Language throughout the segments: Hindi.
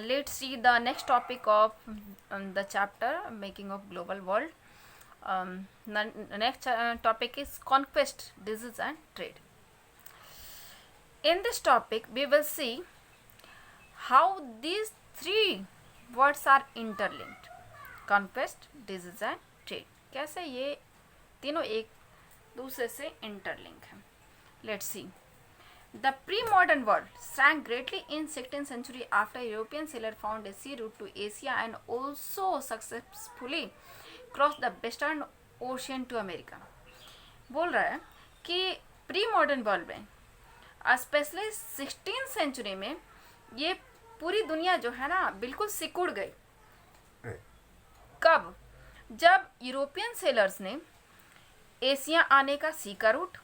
Let's see the next topic of the chapter making of global world. The next topic is conquest, disease and trade. In this topic we will see how these three words are interlinked: conquest, disease and trade. कैसे ये तीनों एक दूसरे से इंटरलिंक है. Let's see. The pre-modern world shrank greatly in 16th century after European sailor found a sea route to Asia and also successfully crossed the western ocean to America. बोल रहा है कि प्री मॉडर्न वर्ल्ड में स्पेशली 16th सेंचुरी में ये पूरी दुनिया जो है ना बिल्कुल सिकुड़ गई. कब? जब यूरोपियन सेलर्स ने एशिया आने का सी का रूट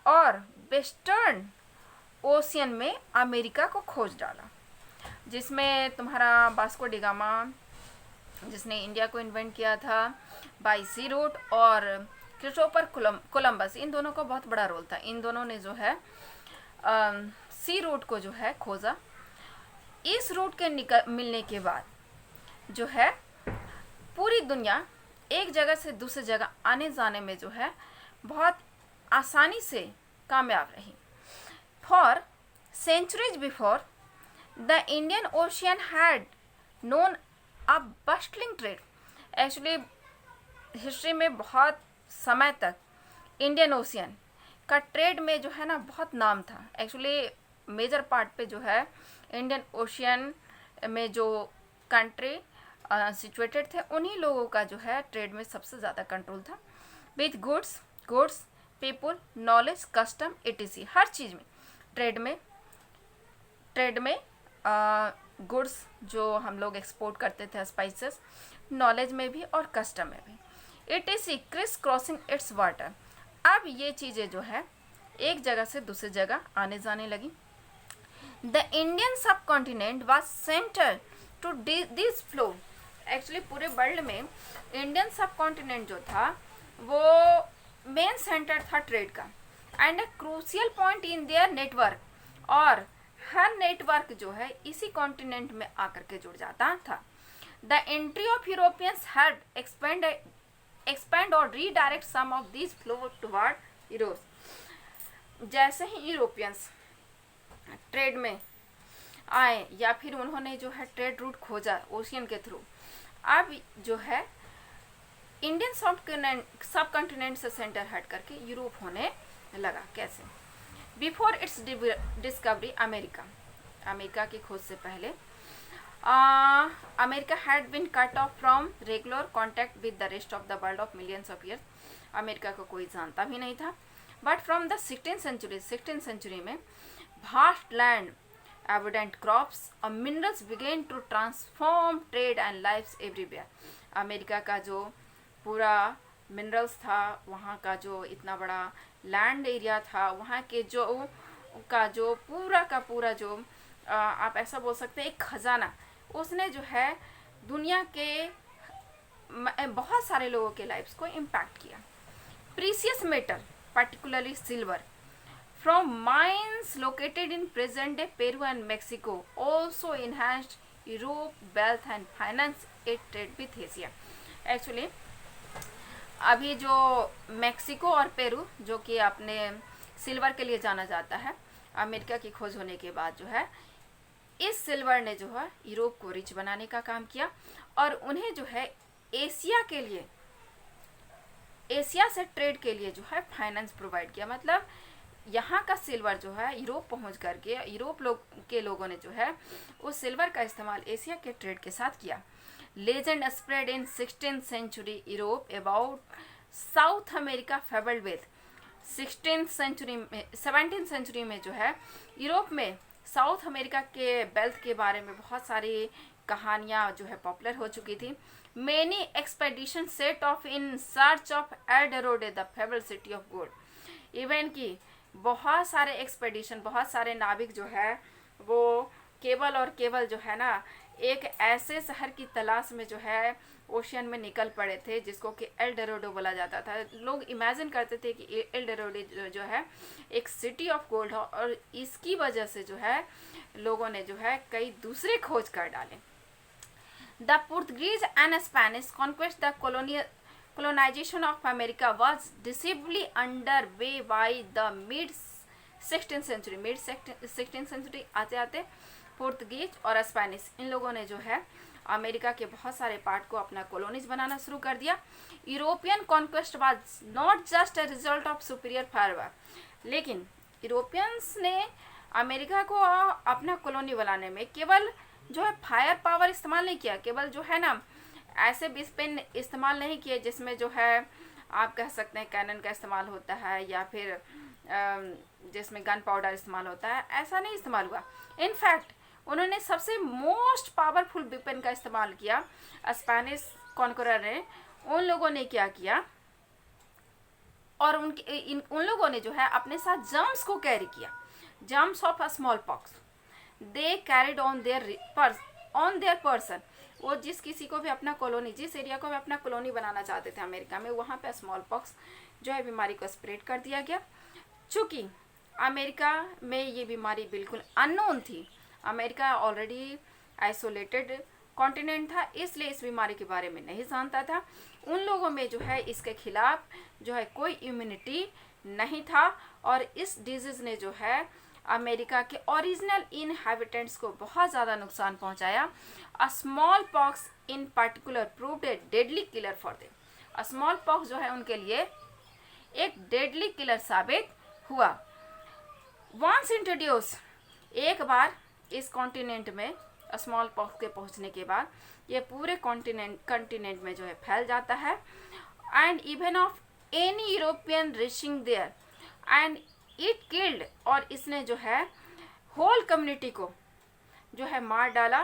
और वेस्टर्न ओशियन में अमेरिका को खोज डाला, जिसमें तुम्हारा वास्को डी गामा जिसने इंडिया को इन्वेंट किया था बाई सी रूट, और क्रिस्टोफर कोलंबस, इन दोनों का बहुत बड़ा रोल था. इन दोनों ने जो है सी रूट को जो है खोजा. इस रूट के मिलने के बाद जो है पूरी दुनिया एक जगह से दूसरी जगह आने जाने में जो है बहुत आसानी से कामयाब रही. For centuries before, the Indian Ocean had known a bustling trade. Actually, history में बहुत समय तक इंडियन ओशियन का ट्रेड में जो है ना बहुत नाम था. एक्चुअली मेजर पार्ट पे जो है इंडियन ओशियन में जो कंट्री सिचुएटेड थे उन्हीं लोगों का जो है ट्रेड में सबसे ज़्यादा कंट्रोल था. With goods people, knowledge, custom, etc. हर चीज़ में ट्रेड में गुड्स जो हम लोग एक्सपोर्ट करते थे, स्पाइसेस, नॉलेज में भी और कस्टम में भी. It is crisscrossing its water. अब ये चीज़ें जो है एक जगह से दूसरी जगह आने जाने लगी. The Indian subcontinent was centre to this flow. Actually पूरे वर्ल्ड में इंडियन सब कॉन्टिनेंट जो था वो मेन सेंटर था ट्रेड का and a crucial point in their network. और हर नेटवर्क जो है इसी कॉन्टिनेंट में आकर के जुड़ जाता था. The entry of Europeans had expand और redirect some of this flow toward Europe. जैसे ही यूरोपियंस ट्रेड में आए या फिर उन्होंने जो है ट्रेड रूट खोजा ओशियन के थ्रू, अब जो है इंडियन सब कॉन्टिनेंट से सेंटर हट करके यूरोप होने लगा. कैसे? बिफोर इट्स डिस्कवरी अमेरिका की खोज से पहले America had been cut off from regular contact with the rest of the world of millions of years. America को कोई जानता भी नहीं था. But from the 16th century में vast land, abundant crops और minerals began to transform trade and lives everywhere. America का जो पूरा मिनरल्स था, वहाँ का जो इतना बड़ा लैंड एरिया था, वहाँ के जो पूरा का पूरा जो आप ऐसा बोल सकते हैं एक खजाना, उसने जो है दुनिया के बहुत सारे लोगों के लाइफ्स को इम्पैक्ट किया. Precious metal, particularly silver, from mines located in present-day Peru and Mexico, also enhanced Europe wealth and finance its trade with Asia. Actually, अभी जो मेक्सिको और पेरू जो कि अपने सिल्वर के लिए जाना जाता है, अमेरिका की खोज होने के बाद जो है इस सिल्वर ने जो है यूरोप को रिच बनाने का काम किया और उन्हें जो है एशिया से ट्रेड के लिए जो है फाइनेंस प्रोवाइड किया. मतलब यहाँ का सिल्वर जो है यूरोप पहुँच करके यूरोप के लोगों ने जो है उस सिल्वर का इस्तेमाल एशिया के ट्रेड के साथ किया. Legend spread in 16th century Europe about South America fabled with. 17th century में जो है यूरोप में साउथ अमेरिका के वेल्थ के बारे में बहुत सारी कहानियाँ जो है पॉपुलर हो चुकी थी. Many expeditions set off in search of El Dorado, the fabled city of gold. Even की बहुत सारे एक्सपेडिशन, बहुत सारे नाविक जो है वो केवल और केवल जो है ना एक ऐसे शहर की तलाश में जो है ओशियन में निकल पड़े थे जिसको कि एल डोराडो बोला जाता था। लोग इमेजिन करते थे कि एल डोराडो जो है एक सिटी ऑफ गोल्ड हो, और इसकी वजह से जो है लोगों ने जो है कई दूसरे खोज कर डाले। The Portuguese and Spanish conquest the colonization of America was decisively underway by the mid 16th century आते आते पुर्तगीज और स्पेनिश इन लोगों ने जो है अमेरिका के बहुत सारे पार्ट को अपना कॉलोनीज बनाना शुरू कर दिया। European conquest was not just a result of superior fire, लेकिन यूरोपियंस ने अमेरिका को अपना कॉलोनी बनाने में केवल जो है फायर पावर इस्तेमाल नहीं किया, केवल जो है ना ऐसे वेपन इस्तेमाल नहीं किए जिसमें जो है आप कह सकते हैं कैनन का इस्तेमाल होता है या फिर जिसमें गन पाउडर इस्तेमाल होता है, ऐसा नहीं इस्तेमाल हुआ। इनफैक्ट उन्होंने सबसे मोस्ट पावरफुल वेपन का इस्तेमाल किया। स्पेनिश कॉन्करर ने उन लोगों ने क्या किया, और उन लोगों ने जो है अपने साथ जर्म्स को कैरी किया, germs of small pox they carried on their person. वो जिस किसी को भी अपना कॉलोनी, जिस एरिया को भी अपना कॉलोनी बनाना चाहते थे अमेरिका में, वहाँ पे स्मॉल पॉक्स जो है बीमारी को स्प्रेड कर दिया गया। चूँकि अमेरिका में ये बीमारी बिल्कुल अननोन थी, अमेरिका ऑलरेडी आइसोलेटेड कॉन्टिनेंट था, इसलिए इस बीमारी के बारे में नहीं जानता था। उन लोगों में जो है इसके खिलाफ जो है कोई इम्यूनिटी नहीं था, और इस डिजीज़ ने जो है अमेरिका के ओरिजिनल इनहैबिटेंट्स को बहुत ज़्यादा नुकसान पहुंचाया। Small pox in particular proved A deadly killer for them. Small pox जो है उनके लिए एक डेडली किलर साबित हुआ। वंस इंट्रोड्यूस, एक बार इस कॉन्टिनेंट में स्मॉल पॉक्स के पहुंचने के बाद ये पूरे कॉन्टिनेंट में जो है फैल जाता है, and even of any European reaching there and it killed, और इसने जो है होल कम्युनिटी को जो है मार डाला।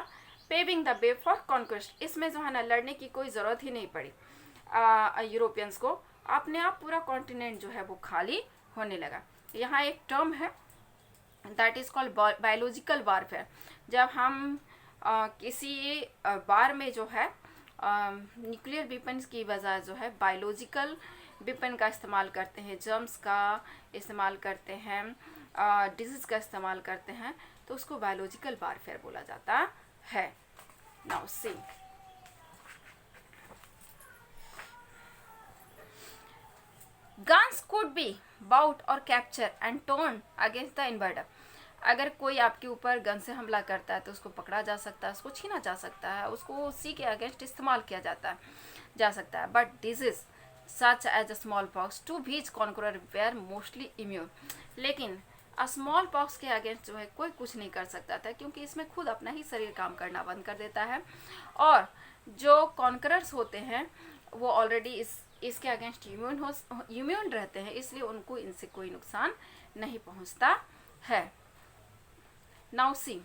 Paving the way for conquest, इसमें जो है ना लड़ने की कोई ज़रूरत ही नहीं पड़ी यूरोपियंस को, अपने आप पूरा कॉन्टिनेंट जो है वो खाली होने लगा। यहाँ एक टर्म है that is called biological warfare. जब हम किसी बार में जो है न्यूक्लियर वेपन्स की बजाय जो है बायोलॉजिकल वेपन का इस्तेमाल करते हैं, जर्म्स का इस्तेमाल करते हैं, डिजीज़ का इस्तेमाल करते हैं, तो उसको बायोलॉजिकल वारफेयर बोला जाता है। Now see, guns could be bought और capture and turned against the invader. अगर कोई आपके ऊपर गन से हमला करता है तो उसको पकड़ा जा सकता है, उसको छीना जा सकता है, उसको उसी के अगेंस्ट इस्तेमाल किया जा सकता है। But disease such as a smallpox to which conqueror were mostly immune. लेकिन स्मॉल पॉक्स के अगेंस्ट जो है कोई कुछ नहीं कर सकता था, क्योंकि इसमें खुद अपना ही शरीर काम करना बंद कर देता है, और जो कॉन्करर्स होते हैं वो ऑलरेडी इसके अगेंस्ट इम्यून रहते हैं, इसलिए उनको इनसे कोई नुकसान नहीं पहुंचता है। Now C,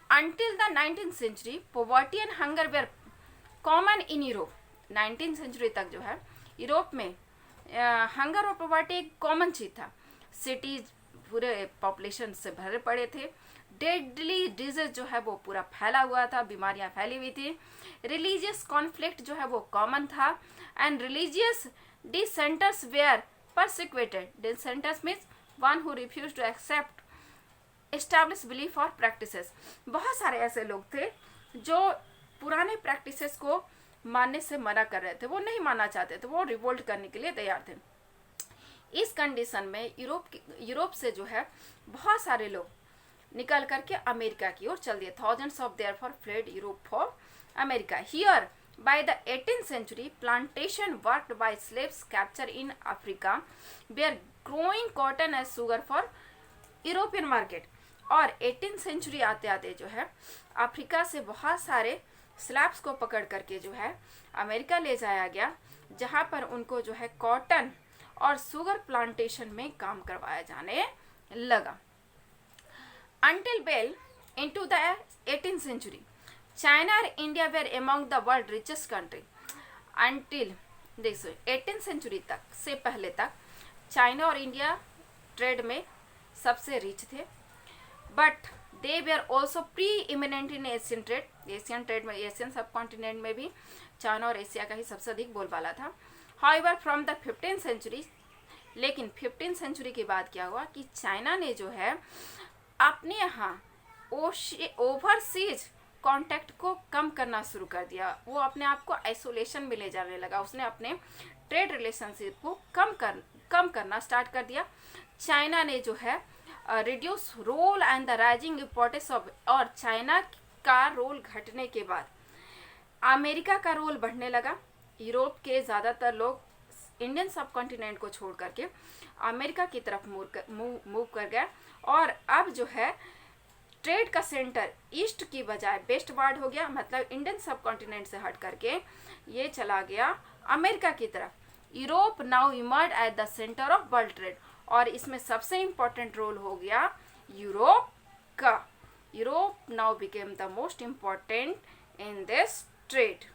until the 19th century poverty and hunger were common in Europe। 19th century तक जो है यूरोप में हंगर और पॉवर्टी एक कॉमन चीज था। सिटीज पूरे पॉपुलेशन से भरे पड़े थे, डेडली डिजीज जो है वो पूरा फैला हुआ था, बीमारियां फैली हुई थी, रिलीजियस कॉन्फ्लिक्ट जो है वो कॉमन था, and religious dissenters were persecuted. Dissenters means one who refuse to accept establish belief और प्रैक्टिसेस। बहुत सारे ऐसे लोग थे जो पुराने प्रैक्टिसेस को मानने से मना कर रहे थे, वो नहीं मानना चाहते थे, वो रिवोल्ट करने के लिए तैयार थे। इस कंडीशन में यूरोप से जो है बहुत सारे लोग निकल करके अमेरिका की ओर चल दिए। Thousands of therefore fled Europe for America. Here by the 18th century plantation worked by slaves captured in Africa were growing cotton as sugar for European market। और 18th सेंचुरी आते आते जो है अफ्रीका से बहुत सारे स्लैब्स को पकड़ करके जो है अमेरिका ले जाया गया, जहाँ पर उनको जो है कॉटन और सुगर प्लांटेशन में काम करवाया जाने लगा। Until well into the 18th century, China और India were among the world richest country। Until देखो 18th सेंचुरी तक से पहले तक चाइना और इंडिया ट्रेड में सबसे रिच थे, बट दे वे are also preeminent in Asian trade. Asian trade में, एशियन सब कॉन्टिनेंट में भी चाइना और एशिया का ही सबसे अधिक बोलबाला था। However from the 15th century, लेकिन 15th सेंचुरी के बाद क्या हुआ कि चाइना ने जो है अपने यहाँ ओवरसीज कांटेक्ट को कम करना शुरू कर दिया। वो अपने आप को आइसोलेशन में ले जाने लगा। उसने अपने ट्रेड रिलेशनशिप को कम करना स्टार्ट कर दिया। चाइना ने जो है reduce role and the rising importance of, और चाइना का रोल घटने के बाद अमेरिका का रोल बढ़ने लगा। यूरोप के ज़्यादातर लोग इंडियन सब कॉन्टिनेंट को छोड़ करके अमेरिका की तरफ मूव कर गए, और अब जो है ट्रेड का सेंटर ईस्ट की बजाय वेस्ट वार्ड हो गया। मतलब इंडियन सब कॉन्टिनेंट से हट करके ये चला गया अमेरिका की तरफ। Europe now emerge at the centre of world trade, और इसमें सबसे इम्पोर्टेंट रोल हो गया यूरोप का। Europe now became the most important in this trade.